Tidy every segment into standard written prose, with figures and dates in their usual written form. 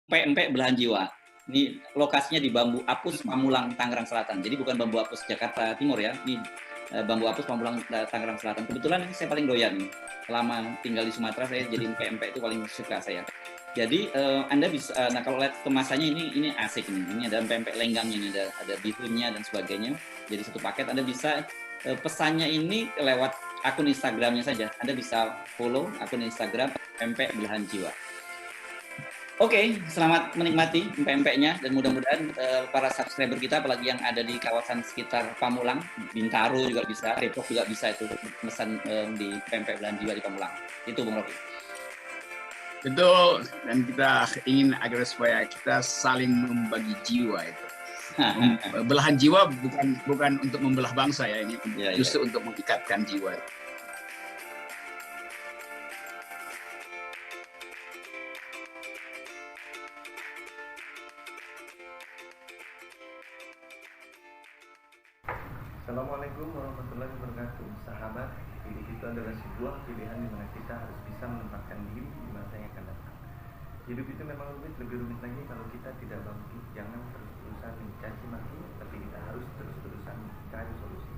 Empek-empek belahan jiwa. Ini lokasinya di Bambu Apus, Pamulang, Tangerang Selatan. Jadi bukan Bambu Apus Jakarta Timur ya. Ini Bambu Apus, Pamulang, Tangerang Selatan. Kebetulan ini saya paling doyan nih. Selama tinggal di Sumatera, saya jadi empek-empek itu paling suka saya. Jadi Anda bisa, nah kalau lihat kemasannya ini asik nih. Ini ada empek-empek lenggangnya, ini ada bihunnya dan sebagainya. Jadi satu paket Anda bisa pesannya ini lewat akun Instagramnya saja. Anda bisa follow akun Instagram empek belahan jiwa. Oke, selamat menikmati empek-empeknya dan mudah-mudahan para subscriber kita, apalagi yang ada di kawasan sekitar Pamulang, Bintaro juga bisa, Depok juga bisa itu pesan di empek belahan jiwa di Pamulang. Itu Bung Rocky. Betul, dan kita ingin agar supaya kita saling membagi jiwa itu. Belahan jiwa bukan untuk membelah bangsa ya, ini justru untuk mengikatkan jiwa. Assalamualaikum warahmatullahi wabarakatuh. Sahabat, hidup itu adalah sebuah pilihan di mana kita harus bisa menempatkan diri di masa yang akan datang. Hidup itu memang rumit, lebih rumit lagi kalau kita tidak bangkit. Jangan terus-terusan mencaci maki, tapi kita harus terus-terusan mencari solusi.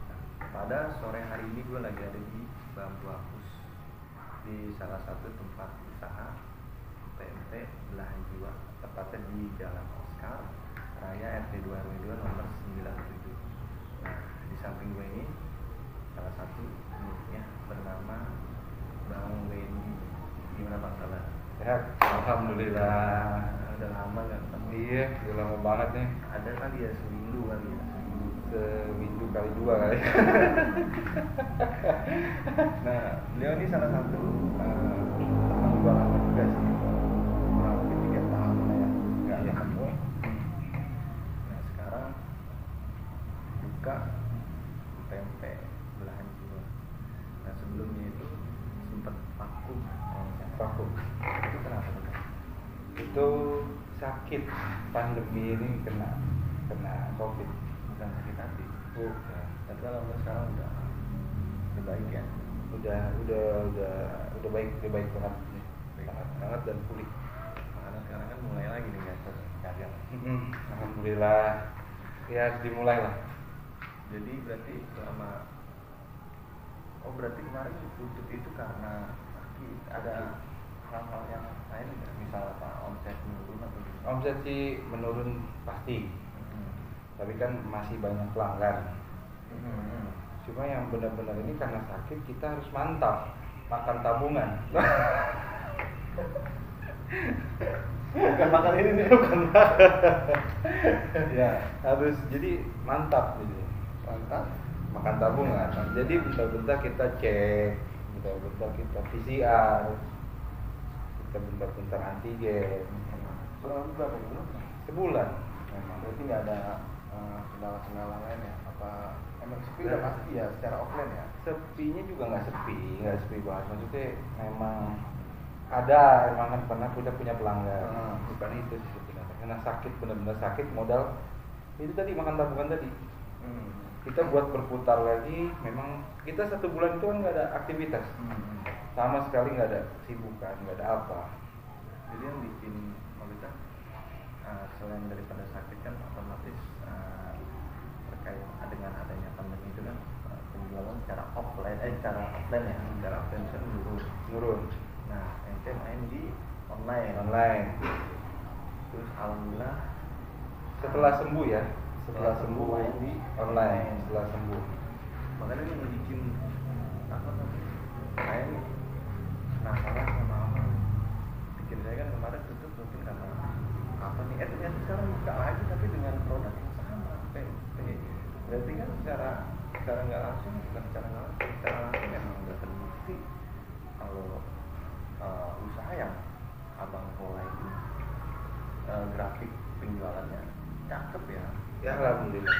Nah, pada sore hari ini gue lagi ada di Bambu Apus, di salah satu tempat usaha PMT Belahan Jiwa, tepatnya di Jalan Oscar Raya RT 2 RW 2 nomor 97. Nah, di samping gue ini salah satu miliknya bernama Bang Wendy. Gimana Bang kabar? Sehat, alhamdulillah. Udah lama nggak ketemu. Iya, udah lama banget nih. Ada kali ya seminggu kali ya. Seminggu kali 2 kali. Nah, beliau ini salah satu teman gue lama juga sih. Kurang lebih 3 tahun lah ya nggak ketemu. Nah, sekarang buka pempek belahan jiwa. Nah, sebelumnya itu sempat vakum. Vakum. Itu kenapa tuh? Itu sakit pandemi ini kena COVID. Bukan sakit hati. Bukan. Tapi kalau sekarang udah baik ya. Udah baik banget. Sangat dan pulih. Karena sekarang kan mulai lagi nih guys, dagang. Alhamdulillah. Ya dimulai lah. Jadi berarti berarti kemarin tutup itu karena ada hal-hal yang lain nggak? Misal apa, omset menurun atau gimana? Omset sih menurun pasti. Tapi kan masih banyak pelanggan. Cuma yang benar-benar ini karena sakit kita harus mantap makan tabungan. Bukan makan ini nih, Bukan ya harus jadi mantap gitu. mantap. Makan tabungan. Jadi bentar-bentar kita cek, bentar-bentar kita PCR, kita bentar-bentar antigen. Selama berapa bulan? Sebulan memang. Berarti nggak ada kendala-kendala lain ya? Apa emang sepi udah pasti ya secara offline ya? Sepinya juga nggak sepi banget. Maksudnya memang ada, emang kan pernah kita punya pelanggan. Bukan itu sih sebenarnya. Karena sakit, benar-benar sakit, modal itu tadi makan tabungan tadi. Kita buat berputar lagi. Memang kita 1 bulan itu kan nggak ada aktivitas, sama sekali nggak ada kesibukan, nggak ada apa. Jadi yang bikin maksudnya selain daripada sakit kan otomatis terkait dengan adanya pandemi itu kan penjualan secara offline ya, secara offline kan menurun. Nah, ente main di online. Terus alhamdulillah Setelah sembuh ya, setelah sembuh main di online, setelah sembuh. makanya ini yang bikin apa namanya, saya nih penasaran sama apa. Bikin saya kan kemarin tutup mungkin karena apa nih, ternyata sekarang buka lagi tapi dengan produk yang sama, PMP. Berarti kan secara nggak langsung, bukan secara langsung memang udah terbukti kalau usaha yang abang kelola ini grafik penjualannya cakep ya. Ya alhamdulillah.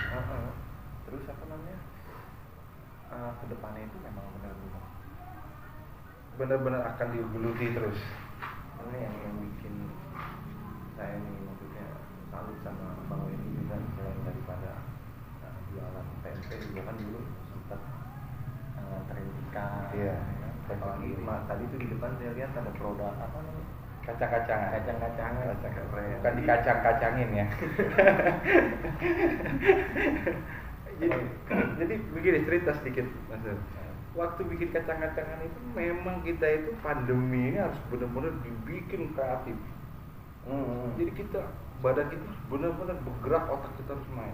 Terus apa namanya, kedepannya itu memang Benar-benar akan digeluti terus. ini yang bikin saya nih maksudnya salut sama Bang Wendy juga, selain daripada jualan PMP juga kan dulu sempat nganterin ikan. Iya. Apalagi tadi tuh di depan saya lihat ada produk apa namanya, Kacang-kacangan. Kacang-kacangan. Bukan dikacang-kacangin ya. Jadi begini, cerita sedikit Mas. Waktu bikin kacang-kacangan itu memang kita itu pandemi ini harus benar-benar dibikin kreatif. Jadi badan kita benar-benar bergerak, otak kita harus main.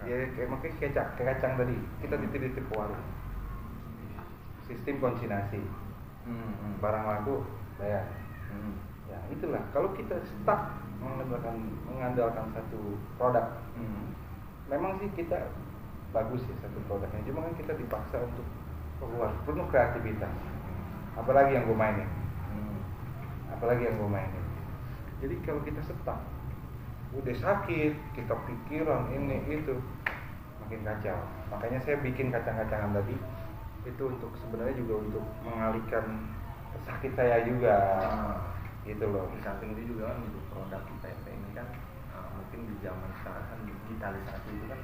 Ya kayak makanya kacang tadi kita titip ke warung. Sistem konsignasi. Barang laku bayar. Ya itulah, kalau kita stuck mengandalkan satu produk, memang sih kita bagus ya satu produknya, cuma kan kita dipaksa untuk keluar penuh kreativitas. Apalagi yang gue mainin, jadi kalau kita stuck udah sakit, kita pikiran ini itu makin kacau. Makanya saya bikin kacang-kacangan tadi itu untuk sebenarnya juga untuk mengalihkan sakit saya juga. Gitu loh. Di samping itu juga kan untuk produk PMP ini kan mungkin di zaman sekarang kan digitalisasi itu kan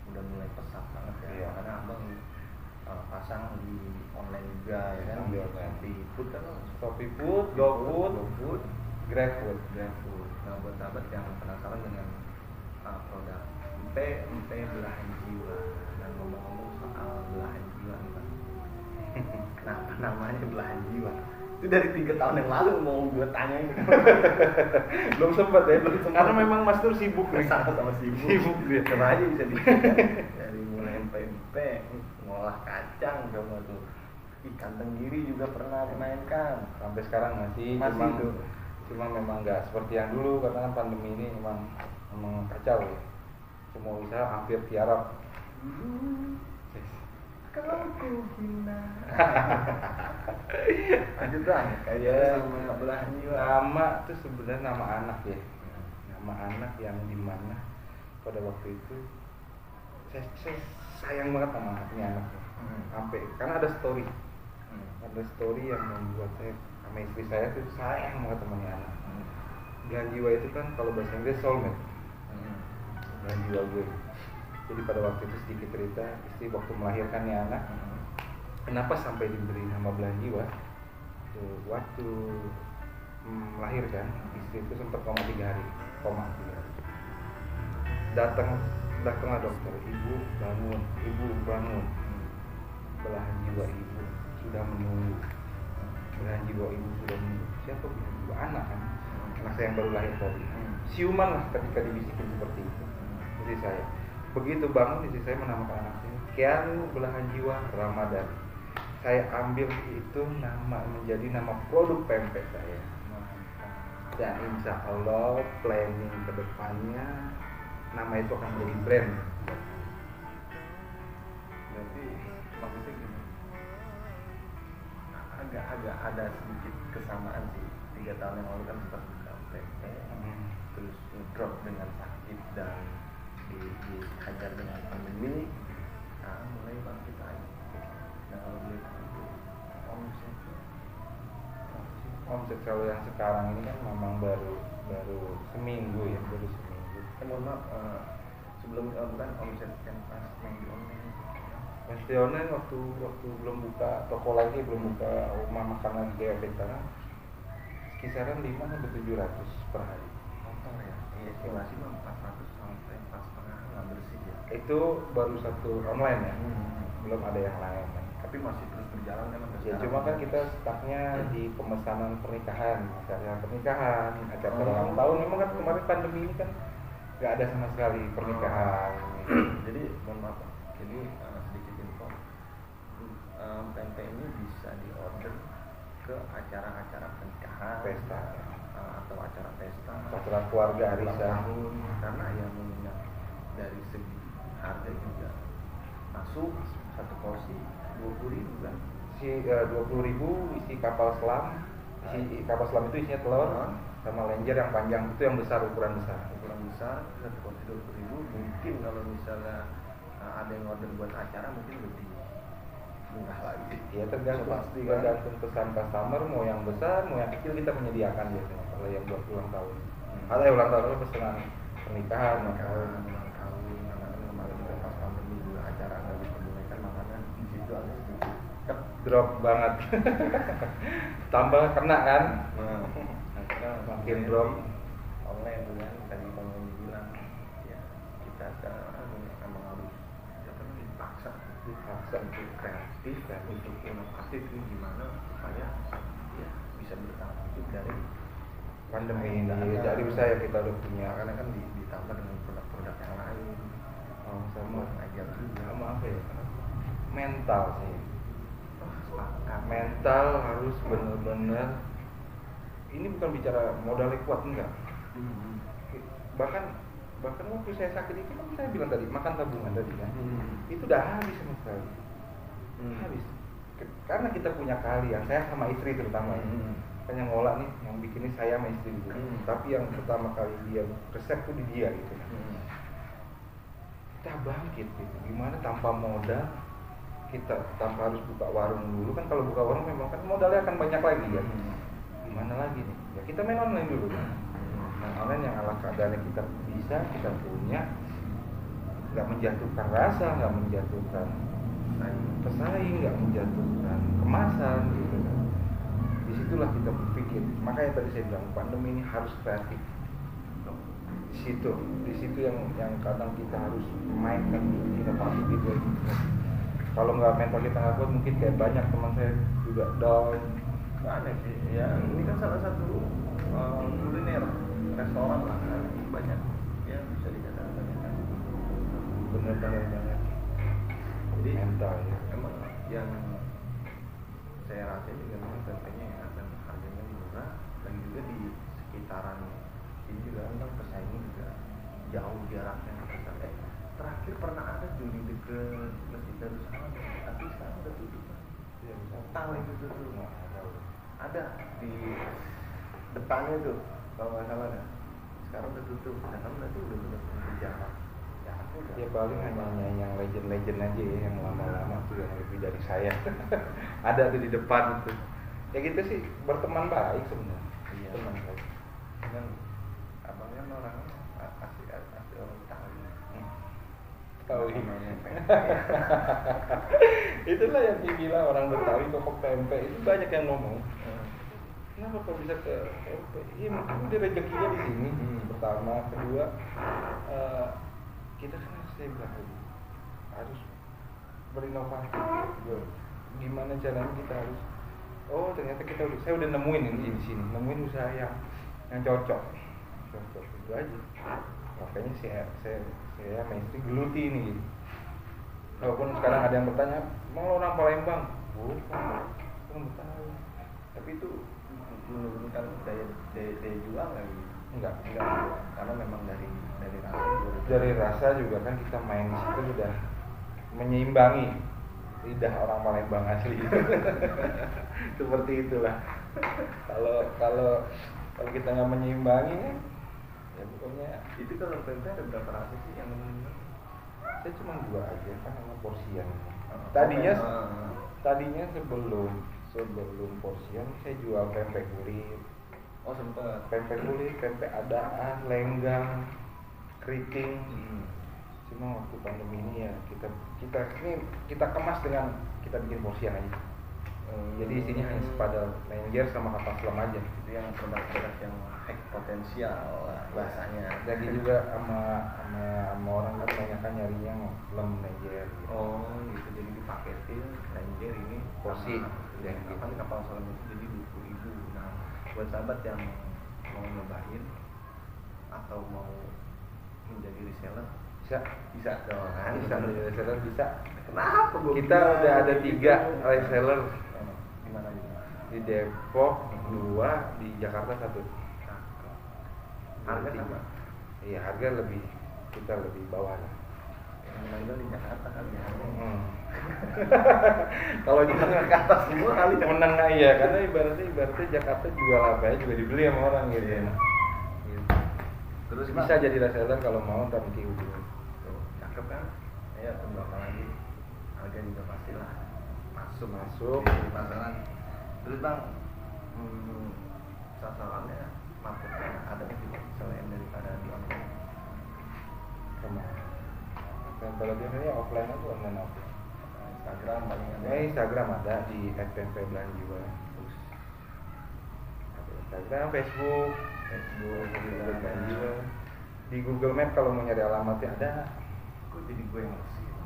udah mulai pesat banget ya. Iya. Karena abang pasang di online juga ya kan, di online. Shopee kan, Shopee, GoFood, GrabFood. Nah buat sahabat yang penasaran dengan produk MP belahan jiwa, dan ngomong-ngomong soal belahan jiwa nih Pak. Kenapa namanya belahan jiwa? Itu dari 3 tahun yang lalu mau gue tanyain. belum sempat ya, karena memang Mas Tur sibuk nih. Sama sibuk dia. Coba aja bisa dikit dari mulai MP ngolah kacang, coba tuh ikan tenggiri juga pernah dimainkan. Sampai sekarang masih cuma memang nggak seperti yang dulu, karena kan pandemi ini memang kacau ya. Semua usaha hampir tiarap. Kalau ku hina. Lanjut Bang, kayak sama belahan jiwa. Nama itu sebenarnya nama anak ya. Nama anak yang dimana pada waktu itu saya sayang banget sama anaknya. Sampai karena ada story. Ada story yang membuat saya sama istri saya tuh sayang banget sama anak. Belahan jiwa itu kan kalau bahasa Inggris soulmate. Belahan jiwa gue. Jadi pada waktu itu sedikit cerita, istri waktu melahirkan nih anak, kenapa sampai diberi nama belahan jiwa? Waktu melahirkan, istri itu sempat koma 3 hari. Datanglah dokter, ibu bangun, belahan jiwa ibu sudah menunggu. Siapa belahan jiwa? Anak kan, anak saya yang baru lahir tadi. Siuman lah ketika dibisikin seperti itu. Jadi saya begitu bangun, istri saya menamakan anak saya Keanu belahan jiwa Ramadan. Saya ambil itu menjadi nama produk pempek saya. Dan insya Allah planning ke depannya nama itu akan menjadi brand. Berarti maksudnya gini, agak ada sedikit kesamaan sih. 3 tahun yang lalu kan sempat buka pempek, terus drop dengan sakit dan dihajar dengan pandemi. Nah, mulai bangkit lagi. Nah, kalau boleh tahu omset kalau yang sekarang ini kan memang baru seminggu ya, mohon maaf, sebelum bukan omset yang pas yang di online. Pas di online waktu belum buka toko lagi, belum buka rumah makan lagi kayak kita, kisaran 500 sampai 700 per hari. Motor ya, estimasi 400 sampai 4,5 nggak bersih ya. Itu baru satu online ya, belum ada yang lain. Tapi masih terus berjalan kan? Ya cuma kan kita stucknya di pemesanan pernikahan, acara ulang tahun. Memang kan kemarin pandemi ini kan nggak ada sama sekali pernikahan. Jadi mohon maaf, jadi sedikit info, pempek ini bisa diorder ke acara-acara pernikahan, Pesta atau acara pesta, acara keluarga ulang arisan. tahun, karena yang mengingat dari segi harga juga masuk satu porsi 20.000 kan. 20.000 isi kapal selam. Kapal selam itu isinya telur sama lenjer yang panjang, itu yang besar, ukuran besar Satu porsi 20.000. Mungkin kalau misalnya ada yang order buat acara mungkin lebih murah lagi. Ya tergantung pesan customer, mau yang besar mau yang kecil kita menyediakan biasanya. Kalau yang buat ulang tahun, ada yang ulang tahun pesanan pernikahan, Ulang tahun, karena kemarin pas pandemi juga acara nggak diperbolehkan, makanya di situ ada sedikit drop banget. Tambah kena kan, makin drop. Online tuh kan tadi Bang Wendy bilang ya kita sekarang emang harus dipaksa untuk kreatif dan untuk inovatif ini gimana supaya ya bisa bertahan hidup dari Pandemi ini. Jadi saya kita udah punya karena kan ditambah dengan produk-produk yang lain sama aja juga sama apa ya, mental sih. sepakat. Mental harus benar-benar, ini bukan bicara modalnya kuat, enggak. Bahkan waktu saya sakit itu kan saya bilang tadi makan tabungan tadi kan, itu udah habis sama sekali. Habis karena kita punya keahlian, saya sama istri terutama kan yang ngolah nih, yang bikin ini saya sama istri gitu. Tapi yang pertama kali dia resep tuh di dia gitu. Kita bangkit gitu, gimana tanpa modal, kita tanpa harus buka warung dulu kan. Kalau buka warung memang kan modalnya akan banyak lagi ya. Gimana lagi nih, ya kita main online dulu. Nah, online yang ala keadaannya kita bisa, kita punya, nggak menjatuhkan rasa, nggak menjatuhkan pesaing, nggak menjatuhkan kemasan gitu kan. Disitulah kita berpikir, makanya tadi saya bilang pandemi ini harus kreatif. Di situ yang kadang kita harus mainkan inovasi gitu. Kalau nggak mental kita nggak kuat, mungkin kayak banyak teman saya juga down. Aneh sih ya, ini kan salah satu kuliner restoran lah kan, banyak ya bisa dikatakan banyak kan. Bener banget. Jadi mental ya. Emang yang saya rasa juga memang tempenya enak dan harganya murah, dan juga di sekitaran ini juga kan pesaingnya juga jauh jaraknya. Terakhir pernah ada di deket Masjid Darussalam, tapi sekarang udah tutup. Ya, Tahu itu tuh ada di depannya tuh kalau nggak salah dah. Sekarang udah tutup, nah kan berarti udah benar-benar jarak. Ya paling hanya yang legend-legend aja ya, yang lama-lama tuh yang lebih dari saya. Ada tuh di depan itu. Ya gitu sih, berteman baik sebenarnya. Iya. Teman baik. Kan abangnya orang asli orang Betawi. Tahu itulah yang dibilang orang Betawi kokok tempe itu banyak yang ngomong. Kenapa kok bisa ke tempe? Iya mungkin dia rezekinya di sini. Pertama, kedua, kita kan harus berinovasi. Gimana caranya kita harus? Oh ternyata saya udah nemuin ini di sini, nemuin usaha yang cocok itu aja. Makanya saya sama istri geluti ini gitu. Walaupun sekarang ada yang bertanya, mau orang Palembang? Bukan, orang Betawi. Tapi itu menurunkan daya jual lagi. enggak, Karena memang dari rasa dari rasa juga kan kita main di situ udah menyeimbangi lidah orang Palembang asli. Seperti itulah. Kalau kita nggak menyeimbangi kan, ya pokoknya itu. Kalau tempe ada berapa rasa sih yang saya cuma 2 aja kan sama porsian. Tadinya sebelum porsian saya jual pempek kulit. Oh sempat. Pempek kulit, pempek adaan, lenggang, keriting. Cuma waktu pandemi ini ya kita kemas dengan kita bikin porsian aja. Jadi isinya hanya sepadan lenjer sama kapal selam aja. Itu yang produk-produk yang high potensial bahasanya. Jadi juga sama orang kan banyak kan nyarinya lem lenjer gitu. Oh gitu, jadi dipaketin lenjer ini Porsi. Dan kapan kapal selam itu jadi 20.000. Nah buat sahabat yang mau nyobain atau mau menjadi reseller bisa dong kan? Bisa menjadi reseller bisa. Kenapa kita udah ada 3 reseller gimana di Depok, 2 di Jakarta, 1. Harga sama? Iya harga kita lebih bawah lah. Yang menanggal di Jakarta kan ya. Kalau jangan ke atas semua kali menang ya, karena ibaratnya Jakarta jual apa ya juga dibeli sama orang gitu ya. Terus bisa jadi reseller kalau mau, ntar nanti ujung. Cakep kan? Ya tunggu apa lagi? Harga juga pastilah masuk di pasaran. Terus bang, sasarannya marketnya ada nggak sih selain daripada di online? Sama. Dan kalau biasanya offline atau online offline? Instagram paling ada. Instagram ada di @pempebelahanjiwa. Instagram, Facebook Belahanjiwa. Di Google Map kalau mau nyari alamatnya ada. Kok jadi gue yang lesu ya?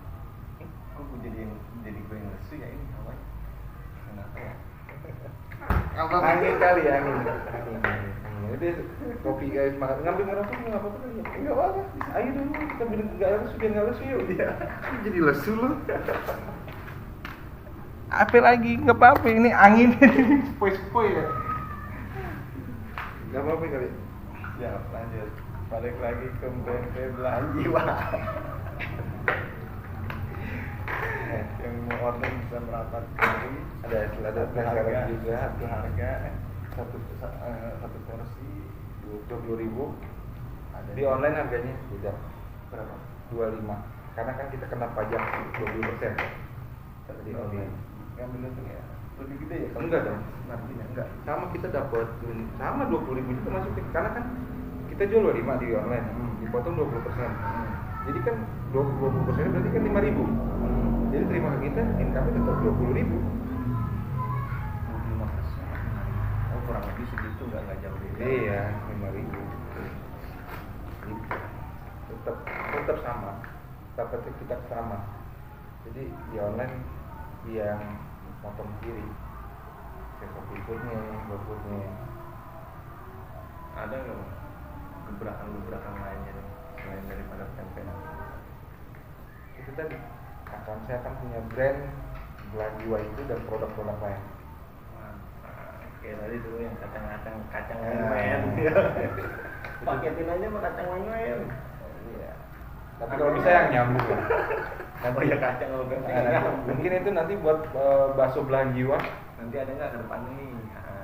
Kok gue jadi gue yang lesu ya ini awalnya? Kenapa ya? Angin kali ya, angin. Udah kopi guys, ngambil ngerokok nggak apa-apa kali ya? Nggak apa-apa. Ayo dulu kita bilang nggak lesu biar nggak lesu yuk. Iya. Jadi lesu lu. Apa lagi nggak apa-apa ini angin sepoi-sepoi ya. Nggak apa-apa kali. Ya lanjut. Balik lagi ke Pempe Belahanjiwa. Yang mau order bisa merapat kali. Ada harga juga satu harga satu porsi 20.000. ada Di online harganya beda berapa? 25. Karena kan kita kena pajak 20%. Di online. Ngambil untung ya lebih gede ya kalau Enggak dong. nantinya enggak. Sama kita dapat sama 20.000 juga masukin karena kan kita jual 25 di online, dipotong 20%. Jadi kan 20% berarti kan 5.000. Jadi terima ke kita income-nya tetap 20.000. 25%. Oh kurang lebih segitu nggak jauh beda. Iya, 5.000. Tetap sama. Dapatnya kita sama. Jadi di online yang potong kiri. Kayak Shopee-nya, GoFood-nya. Ada nggak gebrakan lainnya nih selain daripada tempe? Itu tadi saya akan punya brand Belahanjiwa itu dan produk-produk lain. Kayak tadi dulu yang kacang men. Paketin aja sama kacang men. Iya. Tapi kalau bisa yang nyambung. Oh ya kacang Mungkin itu nanti buat bakso Belahanjiwa. Nanti ada nggak ke depan nih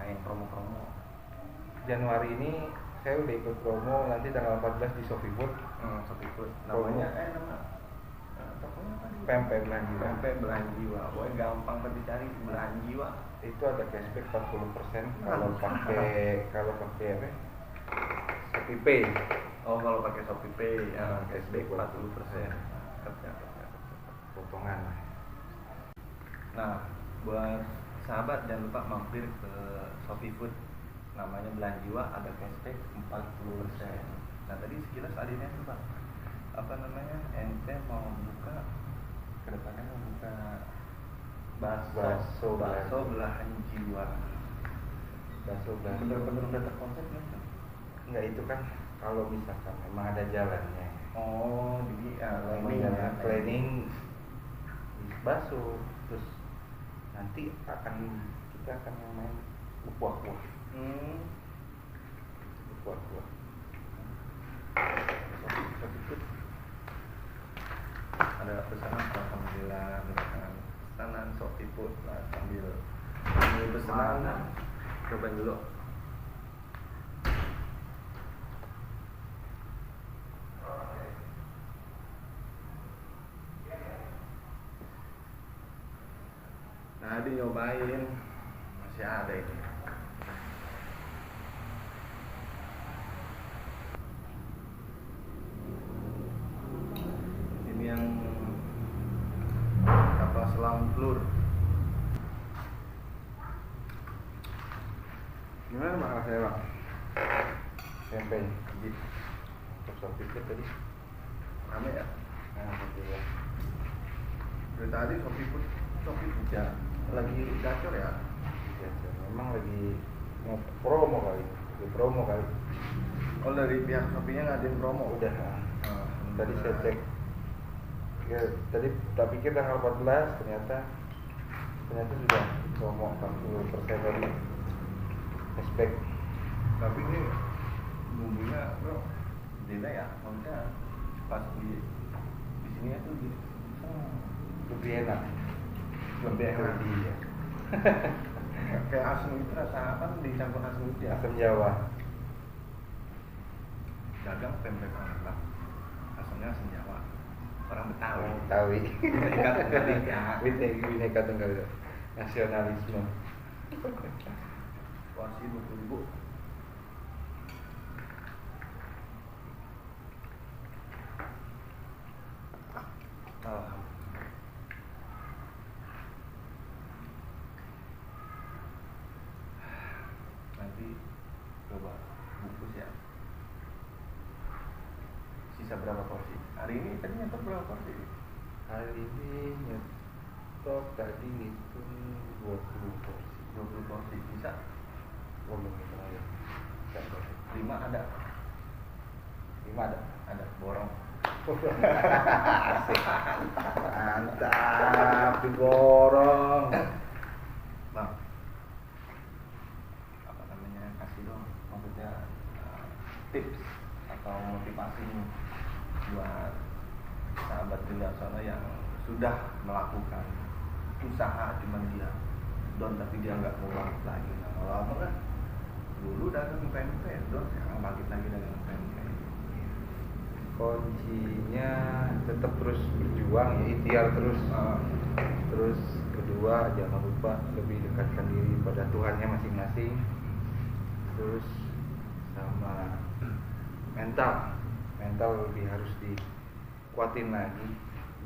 yang promo-promo? Januari ini saya udah ikut promo nanti tanggal 14 di Shopee Food. Shopee Food. Namanya nama tokonya apa nih? Pempe Belahanjiwa. Pempe Belahanjiwa. Pokoknya gampang kan dicari Belahanjiwa. Itu ada cashback 40% kalau pakai apa? Shopee Pay. Oh kalau pakai Shopee Pay ya cashback 40%. Potongan. Nah, buat sahabat jangan lupa mampir ke Shopee Food. Namanya Belahanjiwa, ada cashback 40%. Nah, tadi sekilas adanya tuh, Pak. Apa namanya? Ente mau buka kedepannya mau buka bakso Belahanjiwa. Bakso Belahanjiwa. Bener-bener udah terkonsep kan? Enggak, itu kan kalau misalkan memang ada jalannya. Oh, jadi planning bakso terus nanti kita akan main kuah-kuah. Kuah-kuah. Ada pesanan alhamdulillah pesanan Shopee Food lah sambil ini pesanan cobain dulu. Nah, nyobain masih ada ini. Ini yang kapal selam telur. Gimana Mak rasanya Mak? Tempe untuk Shopee Food tadi Rame ya? alhamdulillah. Dari tadi Shopee Food ya lagi gacor ya. Memang lagi mau promo kali. Oh dari pihak Shopee-nya ngadain promo. Udah. Tadi saya cek. Ya, tadi tak pikir tanggal 14 ternyata sudah promo 40% dari cashback. Tapi ini bumbunya bro beda ya, maksudnya pas di sini itu Lebih enak. lebih enak. Iya. Kayak asam itu rasa apa dicampur asam itu ya? Asam Jawa. Dagang pempek Bang. Asamnya asam Jawa. Orang Betawi. Betawi. Bineka Tunggal Ika. Bineka Tunggal Ika. Nasionalisme. Porsi 20.000. bisa berapa porsi? Hari ini tadi nyetok berapa porsi? Hari ini nyetok tadi ngitung 20 porsi. 20 porsi bisa? Belum ngitung aja. 5 ada? 5 ada? Ada, borong. Asik. Mantap, diborong. Bang, apa namanya, kasih dong, maksudnya tips atau motivasi buat sahabat Wicaksono yang sudah melakukan usaha, cuman dia down tapi dia nggak mau bangkit lagi. Nah, kalau abang kan dulu dagang pempek, down sekarang bangkit lagi dagang pempek. Kuncinya tetap terus berjuang, ya ikhtiar terus. Terus kedua, jangan lupa lebih dekatkan diri pada Tuhannya masing-masing. Terus sama mental lebih harus dikuatin lagi.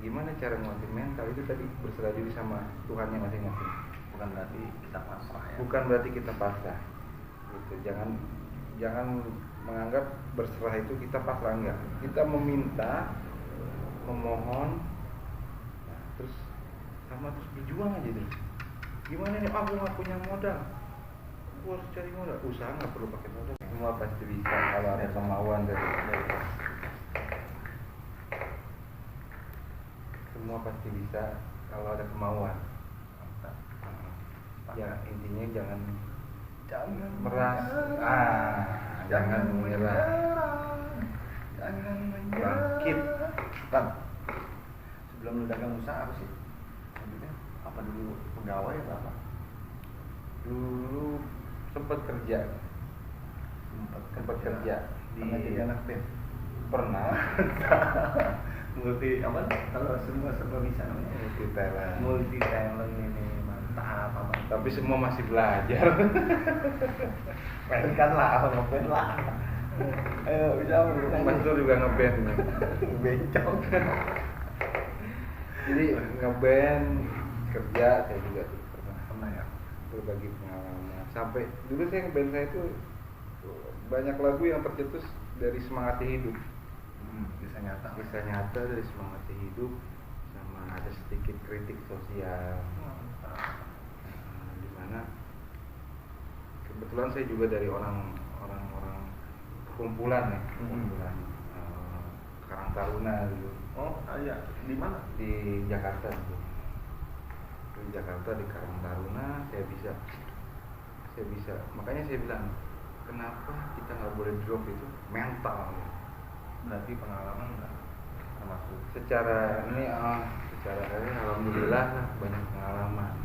Gimana cara nguatin mental? Itu tadi berserah diri sama Tuhannya masing-masing. Bukan berarti kita pasrah ya. Bukan berarti kita pasrah. Gitu. Jangan menganggap berserah itu kita pasrah, enggak. Kita meminta, memohon, nah, terus berjuang aja terus. Gimana nih? Aku nggak punya modal. Aku harus cari modal. Usaha nggak perlu pakai modal. Semua pasti bisa kalau ada kemauan dari. Semua pasti bisa kalau ada kemauan. Ya intinya jangan merasa, jangan menyerah, jangan bangkit. Bang, sebelum lu dagang usaha apa sih? Maksudnya apa dulu, pegawai atau apa? Dulu sempat kerja di jadi anak band. Pernah. Multi apa? Kalau semua serba bisa namanya. Multi talent ini mantap. Tapi semua masih belajar. Pengen kan lah, ngeband lah. Ayo bisa Mas Nur juga ngeband. Bencong. Jadi ngeband kerja saya juga tuh Pernah ya. berbagi pengalaman. Sampai dulu saya ngeband saya itu banyak lagu yang tercetus dari Semangati Hidup. Kisah nyata dari Semangati Hidup, sama ada sedikit kritik sosial. Di mana kebetulan saya juga dari orang kumpulan Karang Taruna gitu. Oh iya, di mana? Di Jakarta gitu. Di Jakarta di Karang Taruna saya bisa. Makanya saya bilang, kenapa kita nggak boleh drop itu mental. Berarti pengalaman nggak termasuk Secara alhamdulillah banyak pengalaman.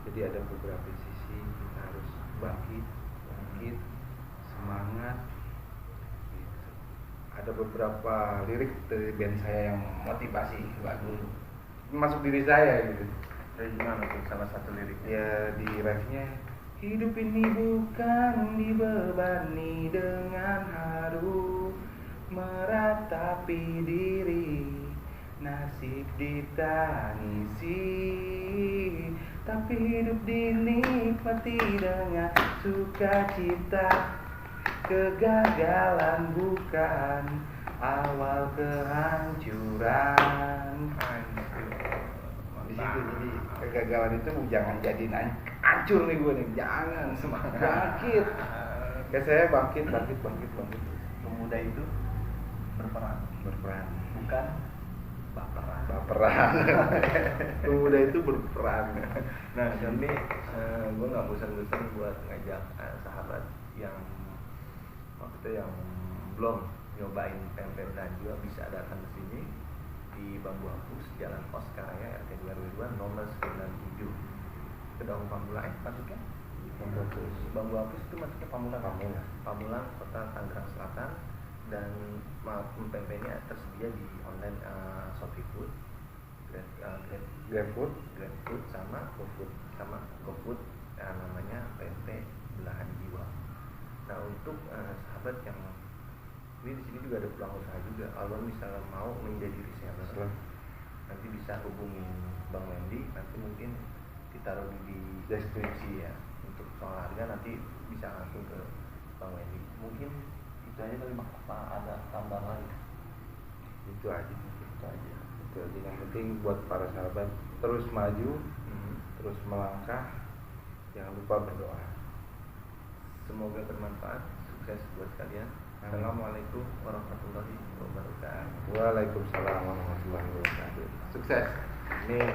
Jadi ada beberapa sisi kita harus bangkit, semangat. Gitu. Ada beberapa lirik dari band saya yang motivasi bagus, masuk diri saya gitu. Kayak gimana tuh salah satu liriknya? Ya di refnya, hidup ini bukan dibebani dengan haru meratapi diri, nasib ditangisi, tapi hidup dinikmati dengan sukacita. Kegagalan bukan awal kehancuran. Di situ jadi kegagalan itu jangan jadi hancur nih gue nih, jangan, semangat, bangkit. Kayak saya bangkit. Pemuda itu berperan, bukan baperan. Pemuda itu berperan. Nah, kami gue nggak bosan-bosan buat ngajak sahabat yang maksudnya yang belum nyobain pempek Najwa bisa datang ke sini di Bambu Apus, Jalan Oscar Raya, RT 222 nomor 97. Kedong Pamulang, maksudnya? Bambu Apus itu maksudnya Pamulang, Kota Tangerang Selatan. Dan pempeknya tersedia di online Shopee Food, GrabFood sama GoFood, namanya pempek Belahan Jiwa. Nah untuk sahabat yang ini di sini juga ada peluang usaha juga. Kalau misalnya mau menjadi reseller, nanti bisa hubungin Bang Wendy. Nanti mungkin ditaruh di deskripsi ya. Untuk soal harga nanti bisa langsung ke Bang Wendy. Mungkin itu aja kali, apa ada tambahan lagi? Itu aja. Itu aja. Yang penting buat para sahabat terus maju, terus melangkah, jangan lupa berdoa. Semoga bermanfaat, sukses buat kalian. Assalamualaikum warahmatullahi wabarakatuh. Waalaikumsalam warahmatullahi wabarakatuh. Sukses. Amin.